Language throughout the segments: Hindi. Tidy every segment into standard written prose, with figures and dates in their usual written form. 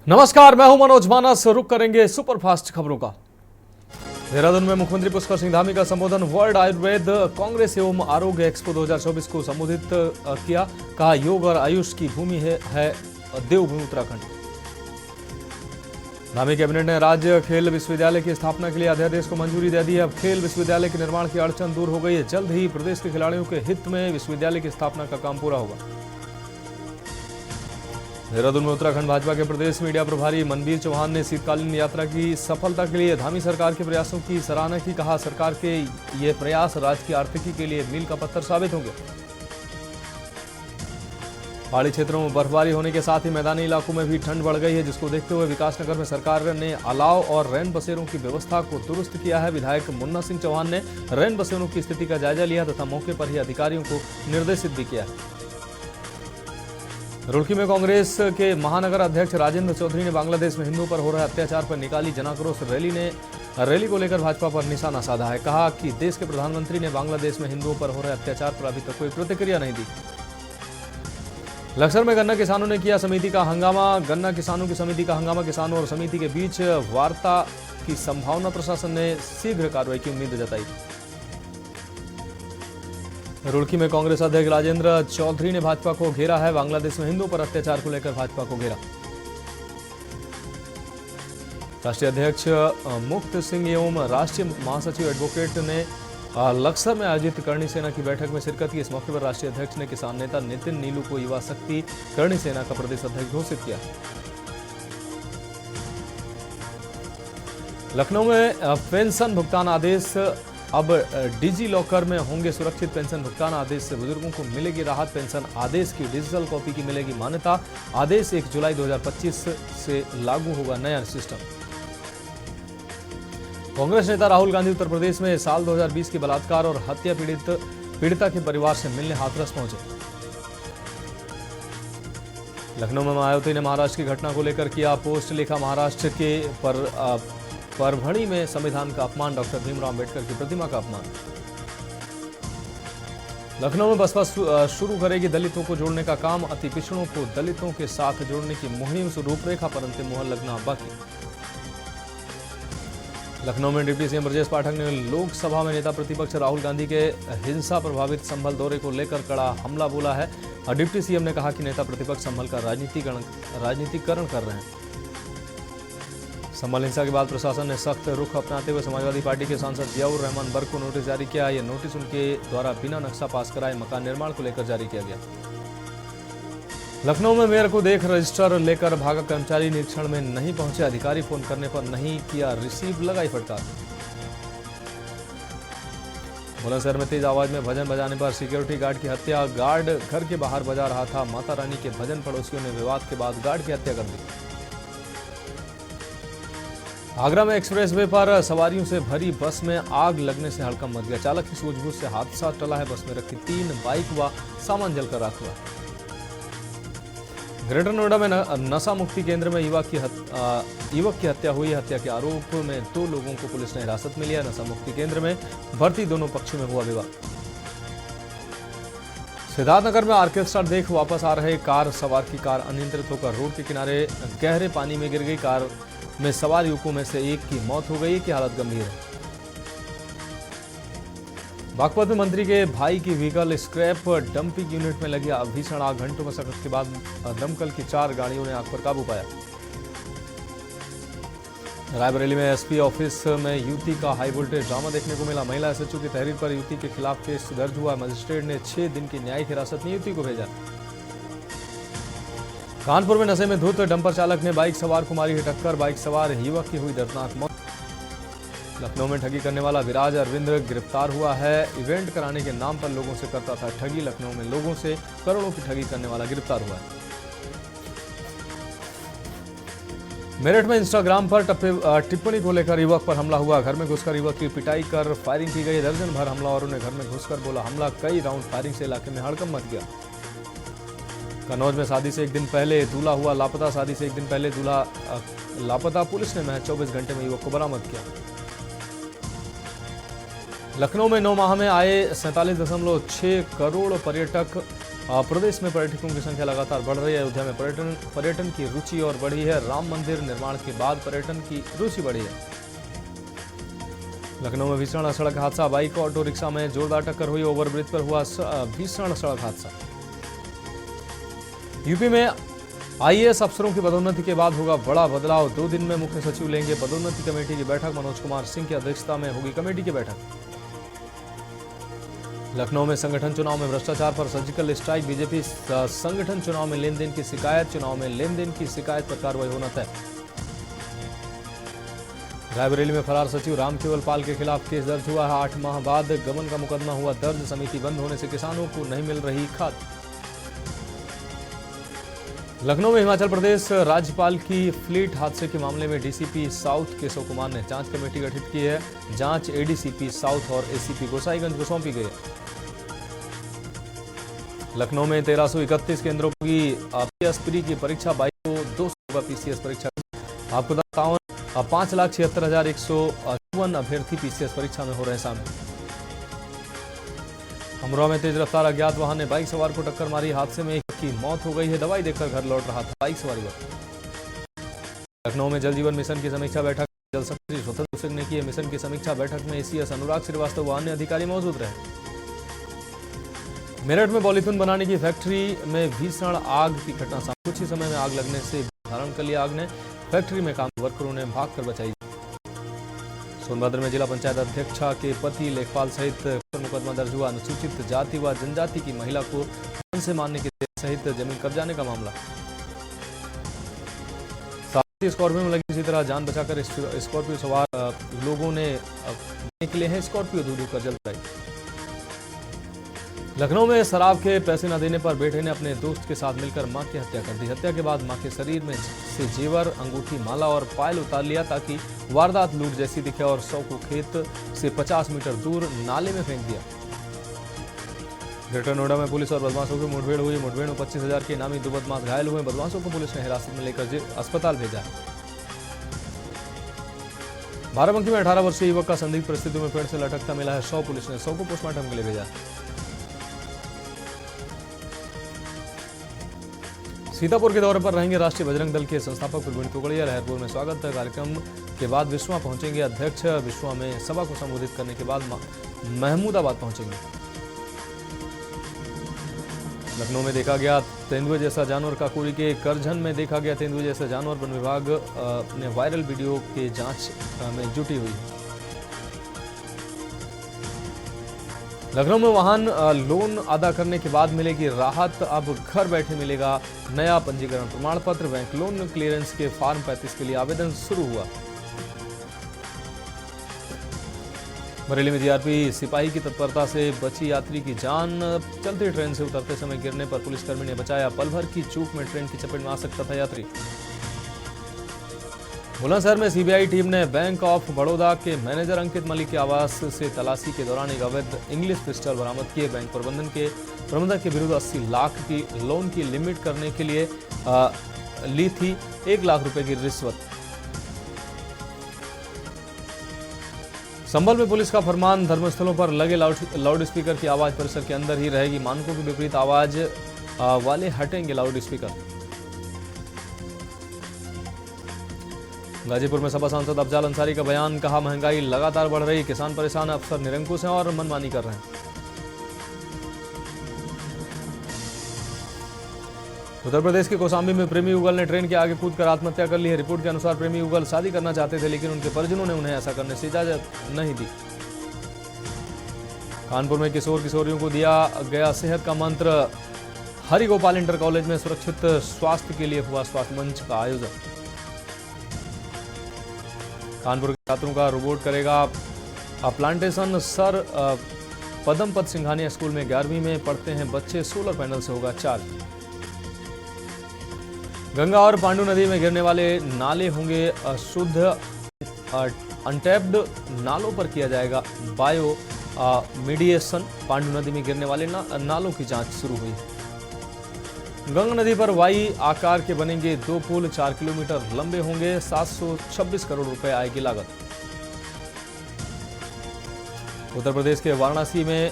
नमस्कार, मैं हूं मनोज मानस। रुक करेंगे सुपरफास्ट खबरों का। देहरादून में मुख्यमंत्री पुष्कर सिंह धामी का संबोधन। वर्ल्ड आयुर्वेद कांग्रेस एवं आरोग्य एक्सपो 2024 को संबोधित किया। कहा, योग और आयुष की भूमि है देवभूमि उत्तराखंड। धामी कैबिनेट ने राज्य खेल विश्वविद्यालय की स्थापना के लिए अध्यादेश को मंजूरी दे दी है। अब खेल विश्वविद्यालय के निर्माण की अड़चन दूर हो गई है। जल्द ही प्रदेश के खिलाड़ियों के हित में विश्वविद्यालय की स्थापना का काम पूरा होगा। देहरादून में उत्तराखंड भाजपा के प्रदेश मीडिया प्रभारी मनबीर चौहान ने शीतकालीन यात्रा की सफलता के लिए धामी सरकार के प्रयासों की सराहना की। कहा, सरकार के ये प्रयास राज्य की आर्थिकी के लिए मील का पत्थर साबित होंगे। पहाड़ी क्षेत्रों में बर्फबारी होने के साथ ही मैदानी इलाकों में भी ठंड बढ़ गई है, जिसको देखते हुए विकासनगर में सरकार ने अलाव और रैन बसेरों की व्यवस्था को दुरुस्त किया है। विधायक मुन्ना सिंह चौहान ने रैन बसेरों की स्थिति का जायजा लिया तथा मौके पर ही अधिकारियों को निर्देशित भी किया है। रुड़की में कांग्रेस के महानगर अध्यक्ष राजेंद्र चौधरी ने बांग्लादेश में हिंदुओं पर हो रहे अत्याचार पर निकाली जनाक्रोश रैली को लेकर भाजपा पर निशाना साधा है। कहा कि देश के प्रधानमंत्री ने बांग्लादेश में हिंदुओं पर हो रहे अत्याचार पर अभी तक कोई प्रतिक्रिया नहीं दी। लक्सर में गन्ना किसानों ने किया समिति का हंगामा। गन्ना किसानों की समिति का हंगामा। किसानों और समिति के बीच वार्ता की संभावना। प्रशासन ने शीघ्र कार्रवाई की उम्मीद जताई। रुड़की में कांग्रेस अध्यक्ष राजेंद्र चौधरी ने भाजपा को घेरा है। बांग्लादेश में हिंदुओं पर अत्याचार को लेकर भाजपा को घेरा। राष्ट्रीय अध्यक्ष मुक्त सिंह एवं राष्ट्रीय महासचिव एडवोकेट ने लक्सर में आयोजित करणी सेना की बैठक में शिरकत की। इस मौके पर राष्ट्रीय अध्यक्ष ने किसान नेता नितिन नीलू को युवा शक्ति करणी सेना का प्रदेश अध्यक्ष घोषित किया। लखनऊ में पेंशन भुगतान आदेश। अब डिजी लॉकर में होंगे सुरक्षित पेंशन भुगतान। आदेश से बुजुर्गों को मिलेगी राहत। पेंशन आदेश की डिजिटल कॉपी की मिलेगी मान्यता। आदेश 1 जुलाई 2025 से लागू होगा नया सिस्टम। कांग्रेस नेता राहुल गांधी उत्तर प्रदेश में साल 2020 के बलात्कार और हत्या पीड़िता के परिवार से मिलने हाथरस पहुंचे। लखनऊ में मायावती ने महाराष्ट्र की घटना को लेकर किया पोस्ट। लिखा, महाराष्ट्र के परभणी में संविधान का अपमान, डॉक्टर भीमराव अंबेडकर की प्रतिमा का अपमान। लखनऊ में बसपा शुरू करेगी दलितों को जोड़ने का काम। अति पिछड़ों को दलितों के साथ जोड़ने की मुहिम रूपरेखा पर अंतिम मुहर लगना बाकी। लखनऊ में डिप्टी सीएम ब्रजेश पाठक ने लोकसभा में नेता प्रतिपक्ष राहुल गांधी के हिंसा प्रभावित संभल दौरे को लेकर कड़ा हमला बोला है। डिप्टी सीएम ने कहा कि नेता प्रतिपक्ष संभल का राजनीतिकरण कर रहे हैं। संभल हिंसा के बाद प्रशासन ने सख्त रुख अपनाते हुए समाजवादी पार्टी के सांसद जियाउर रहमान बर्ग को नोटिस जारी किया। यह नोटिस उनके द्वारा बिना नक्शा पास कराए मकान निर्माण को लेकर जारी किया गया। लखनऊ में मेयर को देख रजिस्टर लेकर भागा कर्मचारी निरीक्षण में नहीं पहुंचे। अधिकारी फोन करने पर नहीं किया रिसीव, लगाई फटकार। बुलंदशहर में तेज आवाज में भजन बजाने पर सिक्योरिटी गार्ड की हत्या। गार्ड घर के बाहर बजा रहा था माता रानी के भजन। पड़ोसियों ने विवाद के बाद गार्ड की हत्या कर दी। आगरा में एक्सप्रेसवे पर सवारियों से भरी बस में आग लगने से हड़कंप मच गया। चालक की सूझबूझ से हादसा टला है। बस में रखी 3 बाइक व सामान जलकर राख हुआ। ग्रेटर नोएडा में नशा मुक्ति केंद्र में युवक की हत्या हुई। हत्या के आरोप में 2 लोगों को पुलिस ने हिरासत में लिया। नशा मुक्ति केंद्र में भर्ती दोनों पक्षों में हुआ विवाद। सिद्धार्थनगर में ऑर्केस्ट्रा देख वापस आ रहे कार सवार की कार अनियंत्रित होकर रोड के किनारे गहरे पानी में गिर गई। कार में सवार युवकों में से एक की मौत हो गई, की हालत गंभीर है। बागपत में मंत्री के भाई की व्हीकल स्क्रैप डंपिंग यूनिट में लगी भीषण आग। घंटों मशक्कत के बाद दमकल की 4 गाड़ियों ने आग पर काबू पाया। रायबरेली में एसपी ऑफिस में युवती का हाई वोल्टेज ड्रामा देखने को मिला। महिला एसएचओ की तहरीर पर युवती के खिलाफ केस दर्ज हुआ। मजिस्ट्रेट ने 6 दिन की न्यायिक हिरासत में युवती को भेजा। कानपुर में नशे में धुत डंपर चालक ने बाइक सवार को मारी टक्कर। बाइक सवार युवक की हुई दर्दनाक मौत। लखनऊ में ठगी करने वाला विराज अरविंद गिरफ्तार हुआ है। इवेंट कराने के नाम पर लोगों से करता था ठगी। लखनऊ में लोगों से करोड़ों की ठगी करने वाला गिरफ्तार हुआ है। मेरठ में इंस्टाग्राम पर टिप्पणी को लेकर युवक पर हमला हुआ। घर में घुसकर युवक की पिटाई कर फायरिंग की गई। दर्जन भर हमलावरों ने घर में घुसकर बोला हमला। कई राउंड फायरिंग से इलाके में हड़कंप मच गया। कन्नौज में शादी से एक दिन पहले दूल्हा हुआ लापता। शादी से एक दिन पहले दूल्हा लापता। पुलिस ने महज 24 घंटे में युवक को बरामद किया। लखनऊ में 9 माह में आए 47.6 करोड़ पर्यटक प्रदेश में पर्यटकों की संख्या लगातार बढ़ रही है। अयोध्या में पर्यटन की रुचि और बढ़ी है। राम मंदिर निर्माण के बाद पर्यटन की रुचि बढ़ी है। लखनऊ में भीषण सड़क हादसा, बाइक और ऑटो रिक्शा में जोरदार टक्कर हुई। ओवरब्रिज पर हुआ भीषण सड़क हादसा। यूपी में आईएएस अफसरों की पदोन्नति के बाद होगा बड़ा बदलाव। 2 दिन में मुख्य सचिव लेंगे पदोन्नति कमेटी की बैठक। मनोज कुमार सिंह की अध्यक्षता में होगी कमेटी की बैठक। लखनऊ में संगठन चुनाव में भ्रष्टाचार पर सर्जिकल स्ट्राइक। बीजेपी संगठन चुनाव में लेन देन की शिकायत, चुनाव में लेन देन की शिकायत पर कार्रवाई होना तय। रायबरेली में फरार सचिव रामकेवल पाल के खिलाफ केस दर्ज हुआ है। 8 माह बाद गबन का मुकदमा हुआ दर्ज। समिति बंद होने से किसानों को नहीं मिल रही खाद। लखनऊ में हिमाचल प्रदेश राज्यपाल की फ्लीट हादसे के मामले में डीसीपी साउथ केशव कुमार ने जांच कमेटी गठित की है। जांच एडीसीपी साउथ और एसीपी गोसाईगंज को सौंपी गई है। लखनऊ में 1331 केंद्रों की पीएस प्री की परीक्षा, 2200 पीसीएस परीक्षा। आपको बताऊं 5,76,154 अभ्यर्थी पीसीएस परीक्षा में हो रहे शामिल। अमरोहा में तेज रफ्तार अज्ञात वाहन ने बाइक सवार को टक्कर मारी। हादसे में एक की मौत हो गई है। दवाई देकर घर लौट रहा था बाइक सवारी पर। लखनऊ में जल जीवन मिशन की समीक्षा बैठक जल शक्ति स्वतंत्र सिंह ने की। मिशन की समीक्षा बैठक में एसीएस अनुराग श्रीवास्तव व अन्य अधिकारी मौजूद रहे। मेरठ में पॉलीथीन बनाने की फैक्ट्री में भीषण आग की घटना सामने। कुछ ही समय में आग लगने से धारण कर लिया आग ने। फैक्ट्री में काम वर्करों ने भागकर बचाई। सोनभद्र में जिला पंचायत अध्यक्षा के पति लेखपाल सहित मुकदमा दर्ज हुआ। अनुसूचित जाति व जनजाति की महिला को जान से मारने के सहित जमीन कब्जाने का मामला। स्कॉर्पियो में लगी इसी तरह जान बचाकर स्कॉर्पियो सवार लोगों ने निकले हैं। स्कॉर्पियो धूल कर जल गई। लखनऊ में शराब के पैसे न देने पर बेटे ने अपने दोस्त के साथ मिलकर मां की हत्या कर दी। हत्या के बाद मां के शरीर में से जेवर, अंगूठी, माला और पायल उतार लिया ताकि वारदात लूट जैसी दिखे और शव को खेत से 50 मीटर दूर नाले में फेंक दिया। ग्रेटर नोएडा में पुलिस और बदमाशों की मुठभेड़ हुई। मुठभेड़ में 25,000 के इनामी 2 बदमाश घायल हुए। बदमाशों को पुलिस ने हिरासत में लेकर अस्पताल भेजा। बाराबंकी में 18 वर्षीय युवक का संदिग्ध परिस्थितियों में पेड़ से लटकता मिला है शव। पुलिस ने शव को पोस्टमार्टम के लिए भेजा। सीतापुर के दौरे पर रहेंगे राष्ट्रीय बजरंग दल के संस्थापक प्रवीण तोगड़िया। लहरपुर में स्वागत कार्यक्रम के बाद विश्वा पहुंचेंगे अध्यक्ष। विश्वा में सभा को संबोधित करने के बाद महमूदाबाद पहुंचेंगे। लखनऊ में देखा गया तेंदुए जैसा जानवर। काकोरी के करझन में देखा गया तेंदुए जैसा जानवर। वन विभाग ने वायरल वीडियो के जांच में जुटी हुई। लखनऊ में वाहन लोन अदा करने के बाद मिलेगी राहत। अब घर बैठे मिलेगा नया पंजीकरण प्रमाण पत्र। बैंक लोन क्लियरेंस के फॉर्म 35 के लिए आवेदन शुरू हुआ। बरेली में जीआरपी सिपाही की तत्परता से बची यात्री की जान। चलती ट्रेन से उतरते समय गिरने पर पुलिसकर्मी ने बचाया। पल भर की चूक में ट्रेन की चपेट में आ सकता था यात्री। बुलंदशहर में सीबीआई टीम ने बैंक ऑफ बड़ौदा के मैनेजर अंकित मलिक के आवास से तलाशी के दौरान एक अवैध इंग्लिश पिस्टल बरामद किए। बैंक प्रबंधक के विरुद्ध 80 लाख की लोन की लिमिट करने के लिए ली थी 1 लाख रुपए की रिश्वत। संभल में पुलिस का फरमान, धर्मस्थलों पर लगे लाउड स्पीकर की आवाज परिसर के अंदर ही रहेगी। मानकों के विपरीत आवाज वाले हटेंगे लाउड स्पीकर। गाजीपुर में सपा सांसद अफजाल अंसारी का बयान, कहा महंगाई लगातार बढ़ रही, किसान परेशान, अफसर निरंकुश हैं और मनमानी कर रहे हैं। उत्तर प्रदेश के कौशाम्बी में प्रेमी युगल ने ट्रेन के आगे कूदकर आत्महत्या कर ली है। रिपोर्ट के अनुसार प्रेमी युगल शादी करना चाहते थे लेकिन उनके परिजनों ने उन्हें ऐसा करने से इजाजत नहीं दी। कानपुर में किशोर किशोरियों को दिया गया सेहत का मंत्र। हरि गोपाल इंटर कॉलेज में सुरक्षित स्वास्थ्य के लिए हुआ स्वास्थ्य मंच का आयोजन। कानपुर के छात्रों का रोबोट करेगा plantation. Sir Padampat Singhania school में 11वीं में पढ़ते हैं बच्चे, सोलर पैनल से होगा चार्ज। गंगा और पांडू नदी में गिरने वाले नाले होंगे शुद्ध। अनटैप्ड नालों पर किया जाएगा बायो मीडिएशन। पांडू नदी में गिरने वाले नालों की जांच शुरू हुई। गंगा नदी पर वाई आकार के बनेंगे 2 पुल, 4 किलोमीटर लंबे होंगे। 726 करोड़ रुपए आएगी लागत। उत्तर प्रदेश के वाराणसी में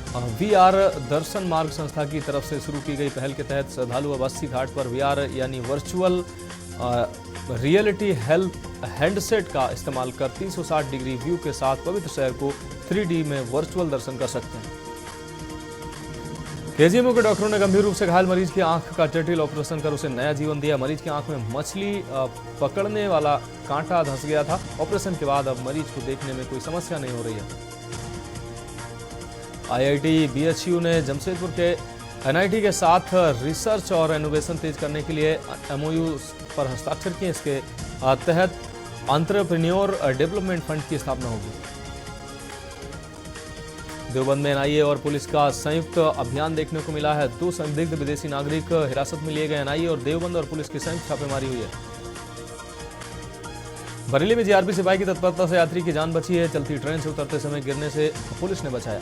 वीआर दर्शन मार्ग संस्था की तरफ से शुरू की गई पहल के तहत श्रद्धालु अब 80 घाट पर वीआर यानी वर्चुअल रियलिटी हेल्थ हैंडसेट का इस्तेमाल कर 360 डिग्री व्यू के साथ पवित्र शहर को 3D में वर्चुअल दर्शन कर सकते हैं। केजीएमयू के डॉक्टरों ने गंभीर रूप से घायल मरीज की आंख का जटिल ऑपरेशन कर उसे नया जीवन दिया। मरीज की आंख में मछली पकड़ने वाला कांटा धंस गया था। ऑपरेशन के बाद अब मरीज को देखने में कोई समस्या नहीं हो रही है। आईआईटी बीएचयू ने जमशेदपुर के एनआईटी के साथ रिसर्च और इनोवेशन तेज करने के लिए एमओयू पर हस्ताक्षर किए। इसके तहत एंटरप्रेन्योर डेवलपमेंट फंड की स्थापना होगी। देवबंद में एनआईए और पुलिस का संयुक्त अभियान देखने को मिला है। 2 संदिग्ध विदेशी नागरिक हिरासत में लिए गए। एनआईए और देवबंद और पुलिस की संयुक्त छापेमारी हुई है। बरेली में जीआरपी सिपाही की तत्परता से यात्री की जान बची है। चलती ट्रेन से उतरते समय गिरने से पुलिस ने बचाया।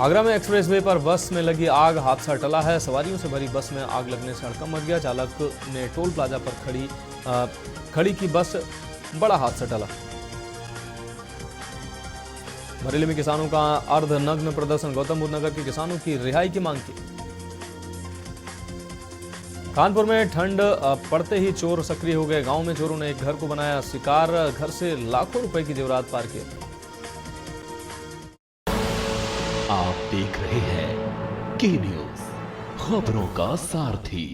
आगरा में एक्सप्रेसवे पर बस में लगी आग, हादसा टला है। सवारियों से भरी बस में आग लगने से हड़कंप मच गया। चालक ने टोल प्लाजा पर खड़ी की बस, बड़ा हादसा टला। बरेली में किसानों का अर्धनग्न प्रदर्शन, गौतम बुद्ध नगर के किसानों की रिहाई की मांग की। कानपुर में ठंड पड़ते ही चोर सक्रिय हो गए। गांव में चोरों ने एक घर को बनाया शिकार, घर से लाखों रुपए की जेवरात पार किए। आप देख रहे हैं के न्यूज़, खबरों का सारथी।